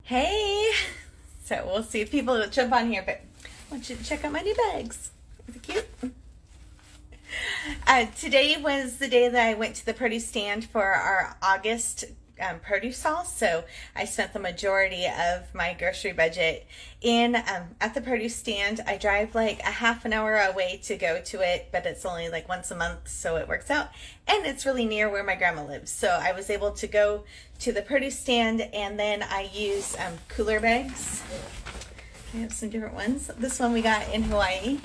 Hey! So we'll see if people will jump on here, but I want you to check out my new bags. Is it cute? Today was the day that I went to the produce stand for our August produce haul. So I spent the majority of my grocery budget in at the produce stand. I drive like a half an hour away to go to it, but it's only like once a month, so it works out. And it's really near where my grandma lives. So I was able to go to the produce stand, and then I use cooler bags. I have some different ones. This one we got in Hawaii.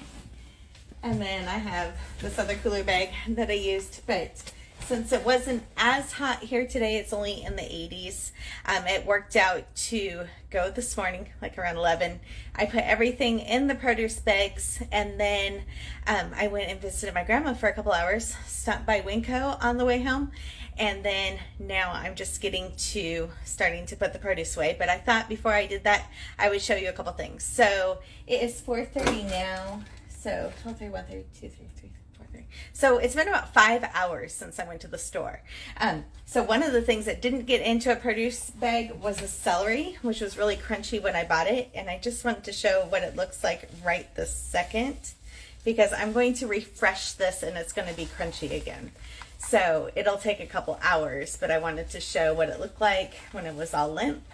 And then I have this other cooler bag that I used, but since it wasn't as hot here today, it's only in the 80s. It worked out to go this morning, like around 11. I put everything in the produce bags, and then I went and visited my grandma for a couple hours, stopped by 𝐿𝐴𝐻𝐿 on the way home, and then now I'm just starting to put the produce away. But I thought before I did that, I would show you a couple things. So it is 4:30 now. So 12:30, 1:30, 2:30, 3:30, 4:30. So it's been about 5 hours since I went to the store. So one of the things that didn't get into a produce bag was a celery, which was really crunchy when I bought it. And I just wanted to show what it looks like right this second, because I'm going to refresh this and it's going to be crunchy again. So it'll take a couple hours, but I wanted to show what it looked like when it was all limp.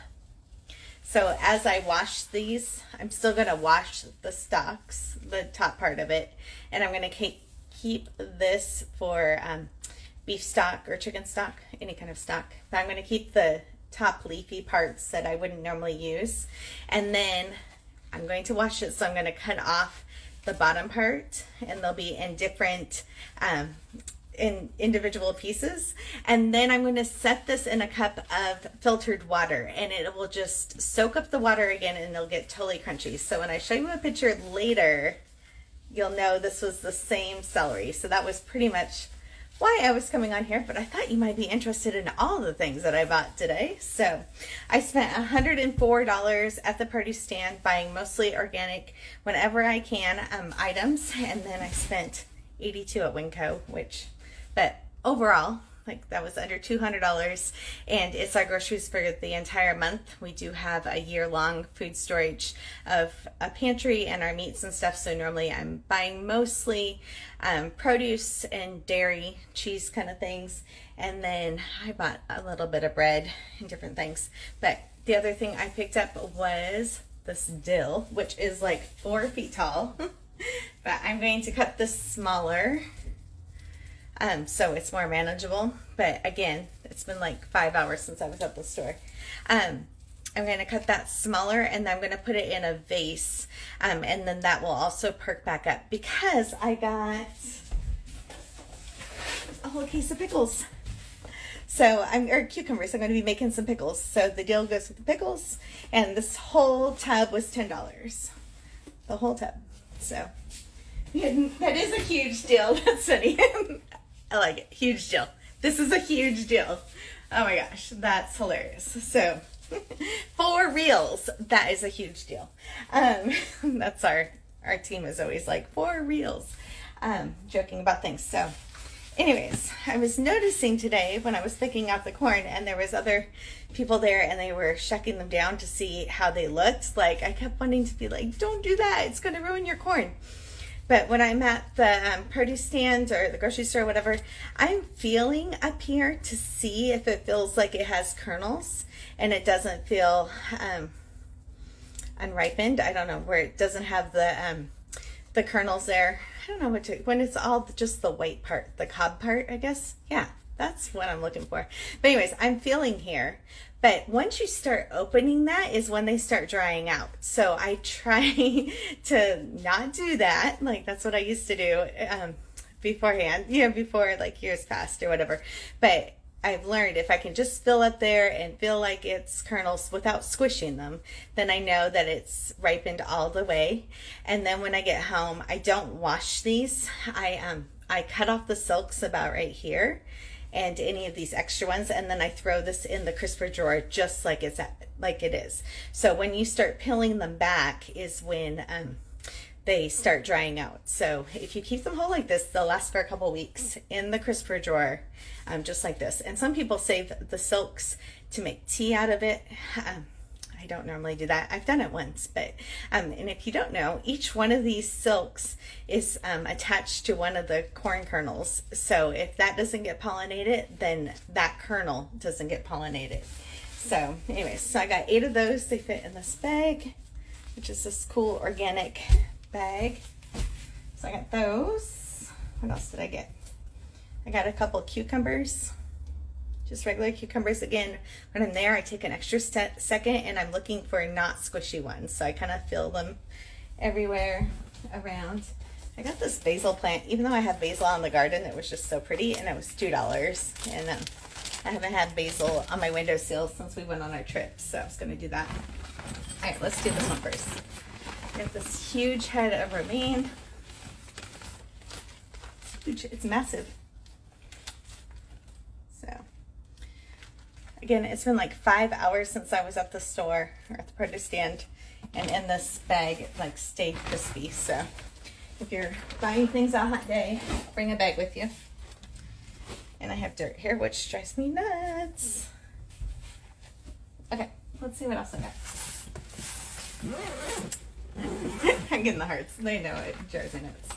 So as I wash these, I'm still going to wash the stalks, the top part of it, and I'm going to keep this for beef stock or chicken stock, any kind of stock. But I'm going to keep the top leafy parts that I wouldn't normally use, and then I'm going to wash it, so I'm going to cut off the bottom part, and they'll be in different in individual pieces, and then I'm going to set this in a cup of filtered water, and it will just soak up the water again, and it'll get totally crunchy. So when I show you a picture later, you'll know this was the same celery. So that was pretty much why I was coming on here, but I thought you might be interested in all the things that I bought today. So I spent $104 at the produce stand buying mostly organic whenever I can items, and then I spent $82 at 𝐿𝐴𝐻𝐿, but overall, like, that was under $200, and it's our groceries for the entire month. We do have a year-long food storage of a pantry and our meats and stuff, so normally I'm buying mostly produce and dairy, cheese kind of things, and then I bought a little bit of bread and different things. But the other thing I picked up was this dill, which is like 4 feet tall, but I'm going to cut this smaller. So it's more manageable, but again, it's been like 5 hours since I was at the store. I'm going to cut that smaller, and I'm going to put it in a vase, and then that will also perk back up, because I got a whole case of pickles. So or cucumbers. I'm going to be making some pickles. So the dill goes with the pickles, and this whole tub was $10. The whole tub. So that is a huge deal. That's funny. I like it. Huge deal. This is a huge deal. Oh my gosh, that's hilarious. So, for reals, that is a huge deal. That's our team is always like, for reals, joking about things. So, anyways, I was noticing today when I was picking out the corn, and there was other people there, and they were shucking them down to see how they looked. Like, I kept wanting to be like, don't do that. It's going to ruin your corn. But when I'm at the produce stand or the grocery store or whatever, I'm feeling up here to see if it feels like it has kernels and it doesn't feel unripened. I don't know, where it doesn't have the kernels there. I don't know when it's all just the white part, the cob part, I guess. Yeah, that's what I'm looking for. But anyways, I'm feeling here. But once you start opening, that is when they start drying out. So I try to not do that. Like, that's what I used to do beforehand, before like years past or whatever. But I've learned if I can just fill up there and feel like it's kernels without squishing them, then I know that it's ripened all the way. And then when I get home, I don't wash these. I cut off the silks about right here, and any of these extra ones, and then I throw this in the crisper drawer just like it is. So when you start peeling them back is when they start drying out. So if you keep them whole like this, they'll last for a couple weeks in the crisper drawer, just like this. And some people save the silks to make tea out of it. I don't normally do that. I've done it once, but and if you don't know, each one of these silks is attached to one of the corn kernels. So if that doesn't get pollinated, then that kernel doesn't get pollinated. So anyways, so I got 8 of those. They fit in this bag, which is this cool organic bag. So I got those. What else did I get? I got a couple cucumbers, just regular cucumbers. Again, when I'm there, I take an extra second and I'm looking for not squishy ones. So I kind of fill them everywhere around. I got this basil plant, even though I have basil on the garden, it was just so pretty, and it was $2. And I haven't had basil on my windowsill since we went on our trip, so I was going to do that. All right, let's do this one first. I got this huge head of romaine. It's massive. So, again, it's been like 5 hours since I was at the store or at the produce stand, and in this bag it like stayed crispy. So, if you're buying things on a hot day, bring a bag with you. And I have dirt here, which drives me nuts. Okay, let's see what else I got. I'm getting the hearts. They know it drives me nuts.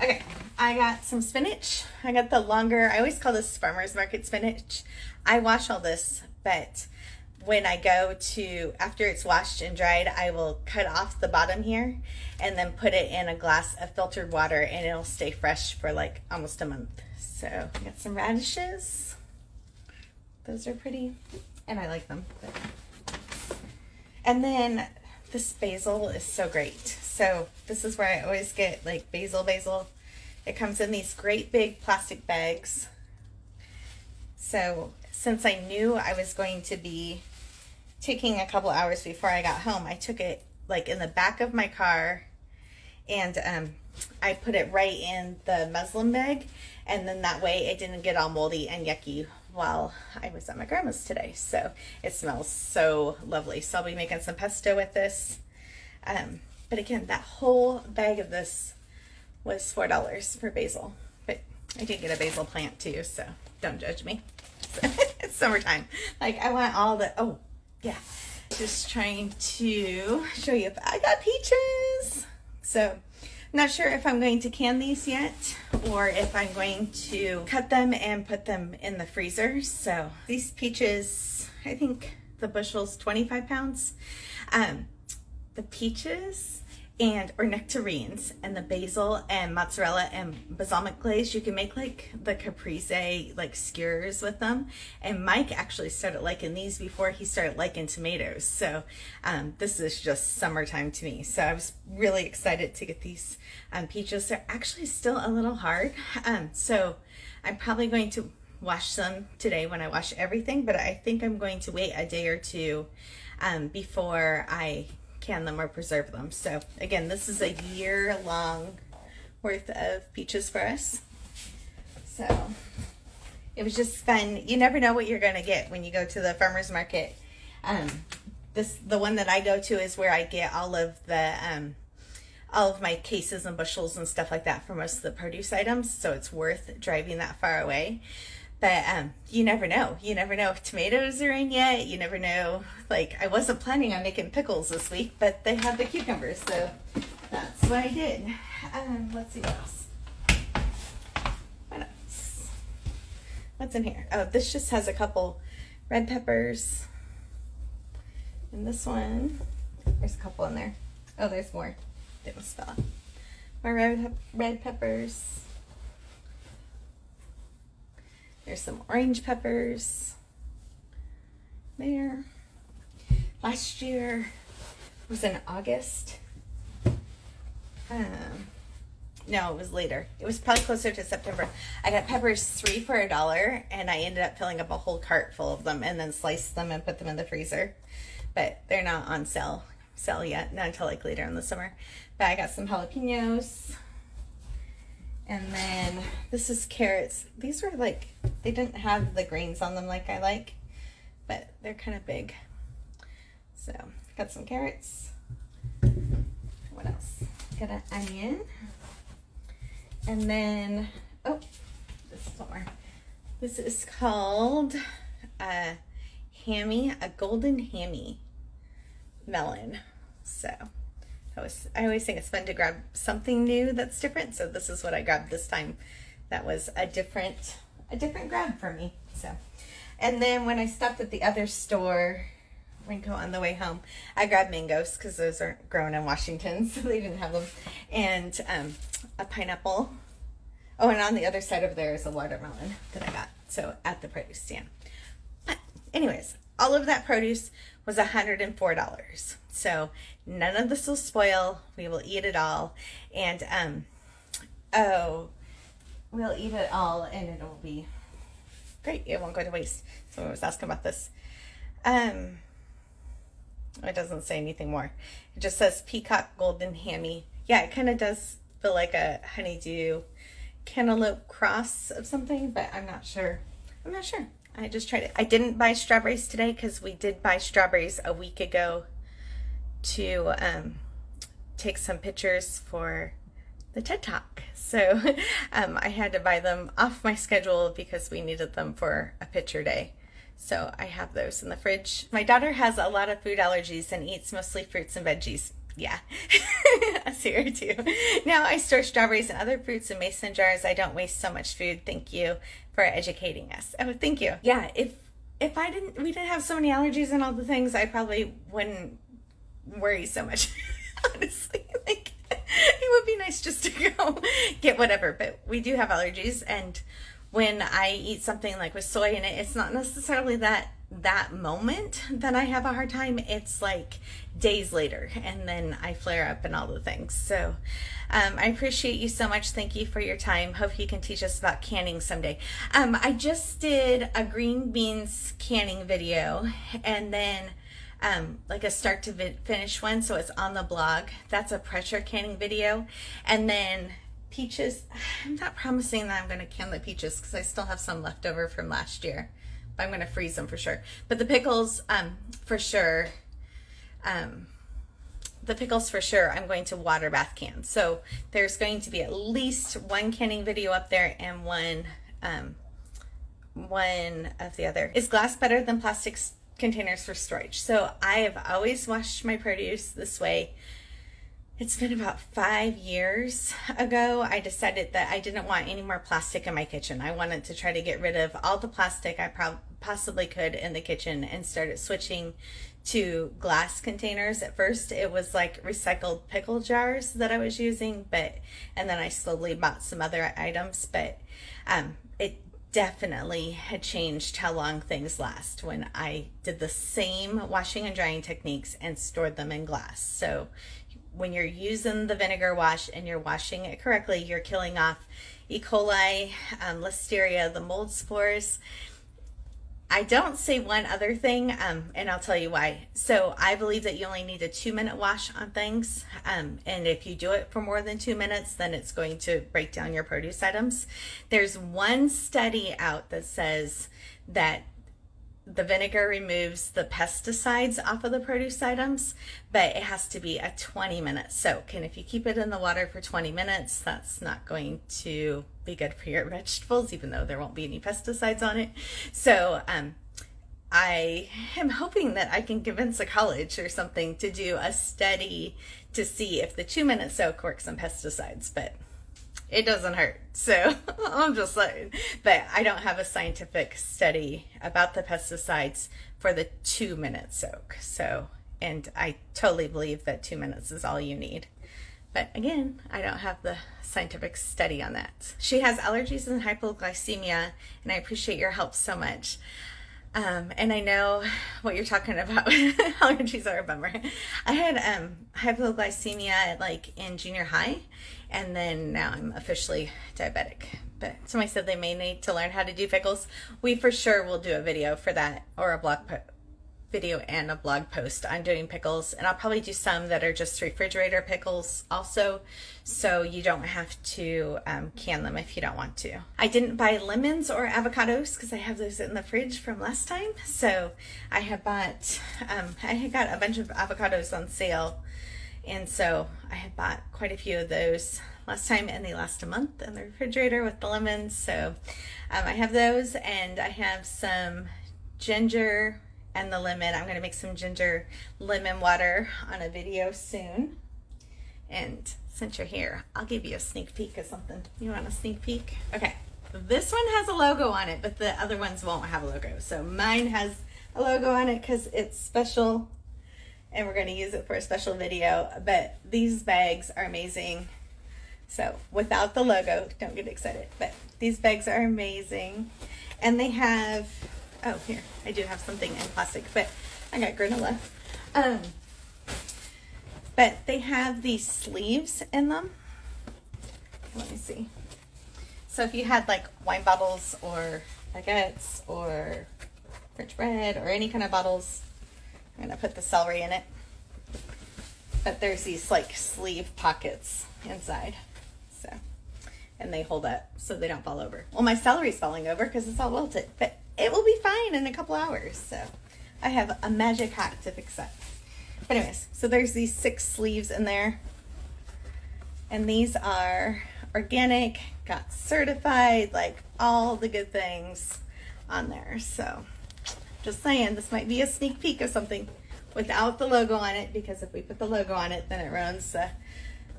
Okay, I got some spinach. I got the longer, I always call this farmer's market spinach. I wash all this, but when I go to, after it's washed and dried, I will cut off the bottom here and then put it in a glass of filtered water, and it'll stay fresh for like almost a month. So I got some radishes. Those are pretty, and I like them. But. And then this basil is so great. So this is where I always get like basil. It comes in these great big plastic bags. So since I knew I was going to be taking a couple hours before I got home, I took it like in the back of my car, and I put it right in the muslin bag, and then that way it didn't get all moldy and yucky while I was at my grandma's today. So it smells so lovely. So I'll be making some pesto with this. But again, that whole bag of this was $4 for basil. But I did get a basil plant too, so don't judge me. It's summertime. Like, I want all the, oh yeah, just trying to show you. I got peaches. So not sure if I'm going to can these yet, or if I'm going to cut them and put them in the freezer. So these peaches, I think the bushel's 25 pounds. The peaches or nectarines and the basil and mozzarella and balsamic glaze, you can make like the 𝐋𝐈𝐍𝐿 like skewers with them. And Mike actually started liking these before he started liking tomatoes. So this is just summertime to me. So I was really excited to get these peaches. They're actually still a little hard. So I'm probably going to wash them today when I wash everything, but I think I'm going to wait a day or two before I can them or preserve them. So again, this is a year-long worth of peaches for us. So it was just fun. You never know what you're going to get when you go to the farmer's market. The one that I go to is where I get all of my cases and bushels and stuff like that for most of the produce items. So it's worth driving that far away. But you never know. You never know if tomatoes are in yet. You never know. Like, I wasn't planning on making pickles this week, but they have the cucumbers, so that's what I did. Let's see what else. What else? What's in here? Oh, this just has a couple red peppers. And this one, there's a couple in there. Oh, there's more. Didn't spell it. More red peppers. There's some orange peppers there. Last year was in August. No, it was later. It was probably closer to September. I got peppers 3 for $1, and I ended up filling up a whole cart full of them and then sliced them and put them in the freezer. But they're not on sale yet, not until like later in the summer. But I got some jalapenos. And then this is carrots. These were like, they didn't have the grains on them like I like, but they're kind of big. So got some carrots. What else? Got an onion. And then, oh, this is one more. This is called Hammy, a golden hammy. melon. So I always think it's fun to grab something new that's different. So this is what I grabbed this time. That was a different grab for me. So, and then when I stopped at the other store, on the way home, I grabbed mangoes because those aren't grown in Washington, so they didn't have them, and a pineapple. Oh, and on the other side of there is a watermelon that I got. So at the produce stand. But anyways, all of that produce was $104. So none of this will spoil. We will eat it all. And we'll eat it all and it'll be great. It won't go to waste. Someone was asking about this. It doesn't say anything more. It just says peacock golden hammy. Yeah, it kind of does feel like a honeydew cantaloupe cross of something, but I'm not sure. I just tried it. I didn't buy strawberries today because we did buy strawberries a week ago to take some pictures for the TED Talk. So I had to buy them off my schedule because we needed them for a picture day. So I have those in the fridge. My daughter has a lot of food allergies and eats mostly fruits and veggies. Yeah, I see her too. Now I store strawberries and other fruits in mason jars. I don't waste so much food. Thank you for educating us. Oh, thank you. Yeah, if we didn't have so many allergies and all the things, I probably wouldn't worry so much. Honestly, like it would be nice just to go get whatever. But we do have allergies, and when I eat something like with soy in it, it's not necessarily that moment that I have a hard time. It's like days later, and then I flare up and all the things. So I appreciate you so much. Thank you for your time. Hope you can teach us about canning someday. I just did a green beans canning video, and then like a start to finish one, so it's on the blog. That's a pressure canning video. And then peaches, I'm not promising that I'm going to can the peaches because I still have some left over from last year. I'm going to freeze them for sure. But the pickles, for sure, I'm going to water bath can. So there's going to be at least one canning video up there and one of the other. Is glass better than plastic containers for storage? So I have always washed my produce this way. It's been about 5 years ago, I decided that I didn't want any more plastic in my kitchen. I wanted to try to get rid of all the plastic I possibly could in the kitchen and started switching to glass containers. At first, it was like recycled pickle jars that I was using, and then I slowly bought some other items, but it definitely had changed how long things last when I did the same washing and drying techniques and stored them in glass. So when you're using the vinegar wash and you're washing it correctly, you're killing off E. coli, listeria, the mold spores. I don't say one other thing, and I'll tell you why. So I believe that you only need a 2-minute wash on things, and if you do it for more than 2 minutes, then it's going to break down your produce items. There's one study out that says that the vinegar removes the pesticides off of the produce items, but it has to be a 20-minute soak. And if you keep it in the water for 20 minutes, that's not going to be good for your vegetables, even though there won't be any pesticides on it. So I am hoping that I can convince a college or something to do a study to see if the 2-minute soak works on pesticides, but it doesn't hurt. So I'm just saying, but I don't have a scientific study about the pesticides for the 2-minute soak. So, and I totally believe that 2 minutes is all you need. But again, I don't have the scientific study on that. She has allergies and hypoglycemia, and I appreciate your help so much. And I know what you're talking about. Allergies are a bummer. I had hypoglycemia in junior high, and then now I'm officially diabetic. But somebody said they may need to learn how to do pickles. We for sure will do a video for that, or a video and a blog post on doing pickles, and I'll probably do some that are just refrigerator pickles also, so you don't have to can them if you don't want to. I didn't buy lemons or avocados because I have those in the fridge from last time, so I have bought I had got a bunch of avocados on sale, and so I had bought quite a few of those last time, and they last a month in the refrigerator with the lemons. So I have those, and I have some ginger and the lemon. I'm going to make some ginger lemon water on a video soon. And since you're here, I'll give you a sneak peek of something. You want a sneak peek? Okay. This one has a logo on it, but the other ones won't have a logo. So mine has a logo on it because it's special and we're going to use it for a special video. But these bags are amazing. So without the logo, don't get excited, but these bags are amazing. And they have, oh, here, I do have something in plastic, but I got granola. But they have these sleeves in them. Let me see. So if you had like wine bottles or baguettes or French bread or any kind of bottles, I'm gonna put the celery in it. But there's these like sleeve pockets inside. So, and they hold up so they don't fall over. Well, my celery's falling over because it's all wilted, but it will be fine in a couple hours. So I have a magic hack to fix that. But anyways, so there's these 6 sleeves in there. And these are organic, got certified, like all the good things on there. So just saying, this might be a sneak peek of something without the logo on it, because if we put the logo on it, then it ruins the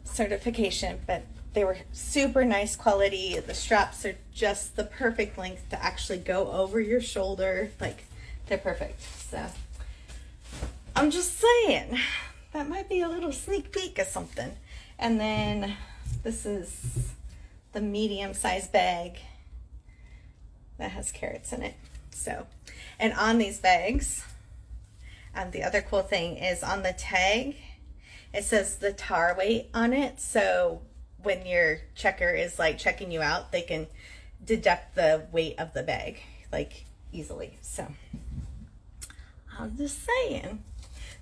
certification. But they were super nice quality. The straps are just the perfect length to actually go over your shoulder. Like, they're perfect. So I'm just saying, that might be a little sneak peek of something. And then this is the medium-sized bag that has carrots in it. So, and on these bags, the other cool thing is on the tag, it says the tar weight on it. So when your checker is like checking you out, they can deduct the weight of the bag like easily. So I'm just saying,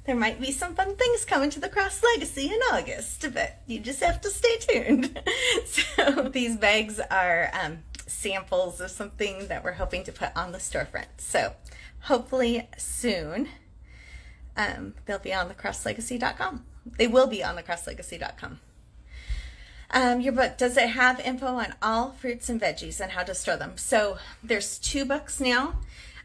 there might be some fun things coming to the Cross Legacy in August, but you just have to stay tuned. So these bags are samples of something that we're hoping to put on the storefront. So hopefully soon they'll be on the 𝐋𝐈𝐍𝐊𝐒.com. They will be on the 𝐋𝐈𝐍𝐿𝐒.com. Your book, does it have info on all fruits and veggies and how to store them? So there's 2 books now.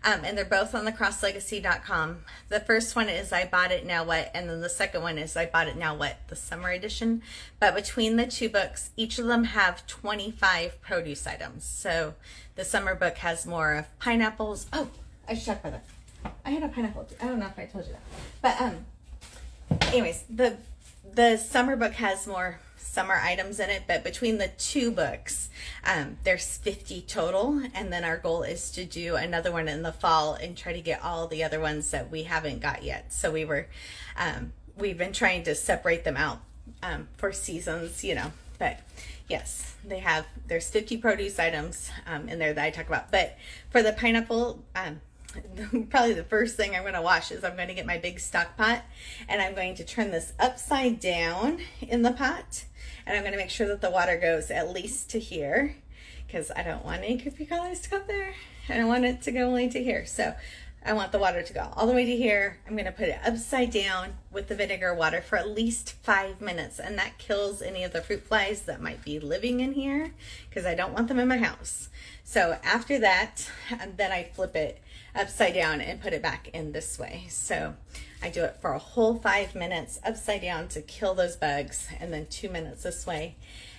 And they're both on the 𝐋𝐈𝐍𝐿𝐒.com. The first one is I Bought It Now What, and then the second one is I Bought It Now What, the summer edition. But between the 2 books, each of them have 25 produce items. So the summer book has more of pineapples. Oh, I should talk about that. I had a pineapple. I don't know if I told you that. But anyways, the summer book has more summer items in it, but between the 2 books, there's 50 total, and then our goal is to do another one in the fall and try to get all the other ones that we haven't got yet. So we've been trying to separate them out for seasons, you know. But yes, there's 50 produce items in there that I talk about. But for the pineapple, probably the first thing I'm going to wash is I'm going to get my big stock pot, and I'm going to turn this upside down in the pot, and I'm going to make sure that the water goes at least to here, because I don't want any creepy colors to go there. I don't want it to go only to here. So I want the water to go all the way to here. I'm going to put it upside down with the vinegar water for at least 5 minutes, and that kills any of the fruit flies that might be living in here, because I don't want them in my house. So after that, then I flip it upside down and put it back in this way. So I do it for a whole 5 minutes upside down to kill those bugs, and then 2 minutes this way.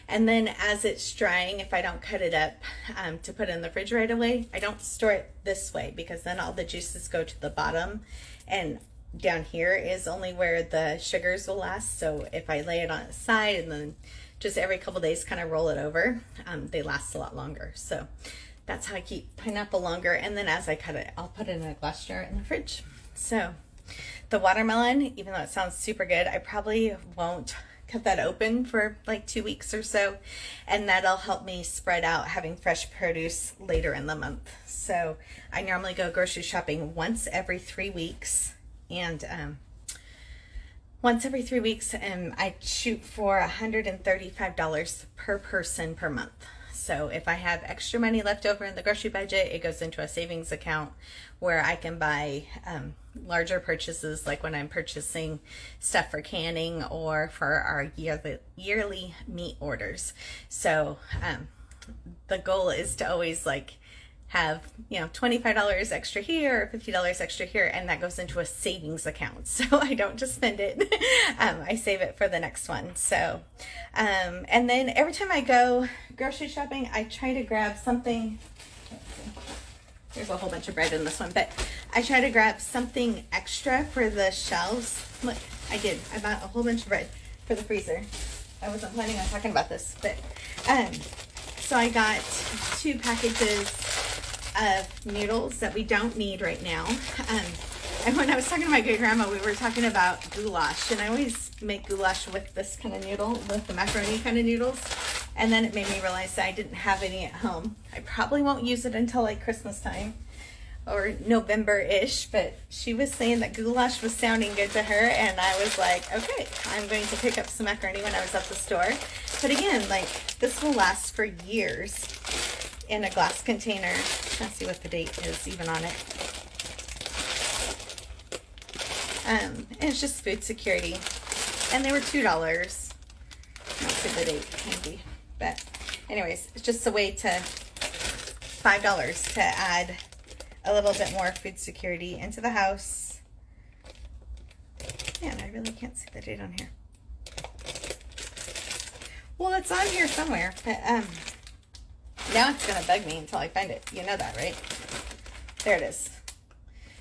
And then as it's drying, if I don't cut it up to put it in the fridge right away, I don't store it this way, because then all the juices go to the bottom, and down here is only where the sugars will last. So if I lay it on its side and then just every couple days kind of roll it over, they last a lot longer. So that's how I keep pineapple longer. And then as I cut it, I'll put it in a glass jar in the fridge. So the watermelon, even though it sounds super good, I probably won't cut that open for like 2 weeks or so, and that'll help me spread out having fresh produce later in the month. So I normally go grocery shopping once every 3 weeks, and I shoot for $135 per person per month. So if I have extra money left over in the grocery budget, it goes into a savings account where I can buy larger purchases, like when I'm purchasing stuff for canning or for our yearly meat orders. So the goal is to always like have, $25 extra here or $50 extra here, and that goes into a savings account. So I don't just spend it. I save it for the next one. So, and then every time I go grocery shopping, I try to grab something. There's a whole bunch of bread in this one, but I try to grab something extra for the shelves. Look, I bought a whole bunch of bread for the freezer. I wasn't planning on talking about this, but, so I got 2 packages of noodles that we don't need right now. And when I was talking to my great grandma, we were talking about goulash, and I always make goulash with this kind of noodle, with the macaroni kind of noodles. And then it made me realize that I didn't have any at home. I probably won't use it until like Christmas time or November-ish, but she was saying that goulash was sounding good to her, and I was like, okay, I'm going to pick up some macaroni when I was at the store. But again, like, this will last for years in a glass container. Let's see what the date is even on it. And it's just food security. And they were $2. Not see the date handy. But anyways, it's just a way to $5 to add a little bit more food security into the house. Man, I really can't see the date on here. Well, it's on here somewhere, but now it's gonna bug me until I find it. You know that, right? There it is.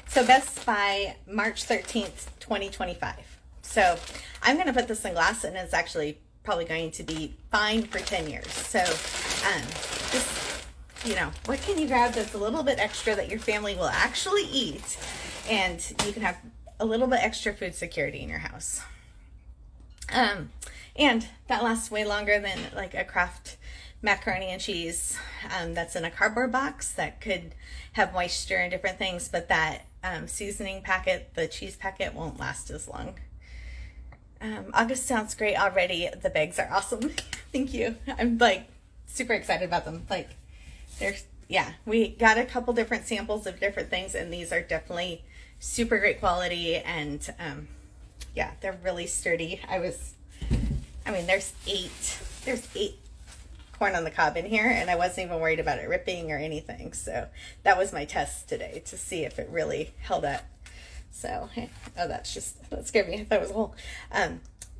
So Best by March 13th, 2025. So I'm gonna put this in glass, and it's actually probably going to be fine for 10 years. So just, what can you grab that's a little bit extra that your family will actually eat, and you can have a little bit extra food security in your house. And that lasts way longer than like a Kraft macaroni and cheese that's in a cardboard box that could have moisture and different things, but that seasoning packet, the cheese packet, won't last as long. August sounds great already. The bags are awesome. Thank you. I'm like super excited about them. Like, we got a couple different samples of different things, and these are definitely super great quality, and they're really sturdy. There's eight corn on the cob in here, and I wasn't even worried about it ripping or anything. So that was my test today to see if it really held up. So, that scared me. I thought it was a hole.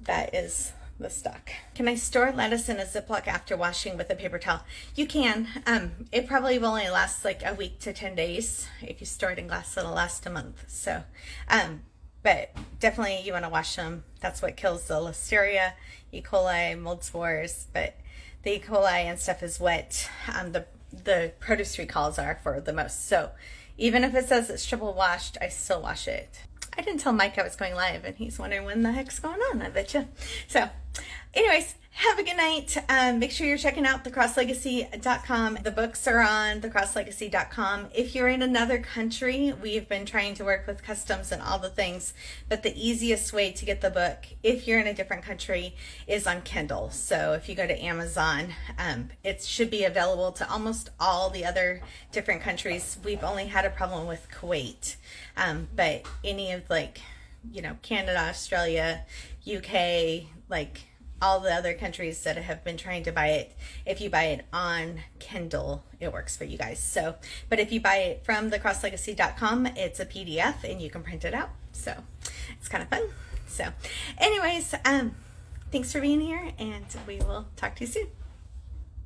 That is the stock. Can I store lettuce in a Ziploc after washing with a paper towel? You can. It probably will only last like a week to 10 days. If you store it in glass, it'll last a month. So, but definitely you want to wash them. That's what kills the Listeria, E. coli, mold spores. But the E. coli and stuff is what the produce recalls are for the most. So even if it says it's triple washed, I still wash it. I didn't tell Mike I was going live, and he's wondering when the heck's going on, I bet you. So anyways, have a good night. Make sure you're checking out 𝐶HRossLegacy.com. The books are on 𝐶HRossLegacy.com. If you're in another country, we've been trying to work with customs and all the things, but the easiest way to get the book, if you're in a different country, is on Kindle. So if you go to Amazon, it should be available to almost all the other different countries. We've only had a problem with Kuwait, but any of Canada, Australia, UK, all the other countries that have been trying to buy it, if you buy it on Kindle, it works for you guys. So, but if you buy it from 𝐶HRossLegacy.com, it's a PDF and you can print it out. So it's kind of fun. So anyways, thanks for being here, and we will talk to you soon.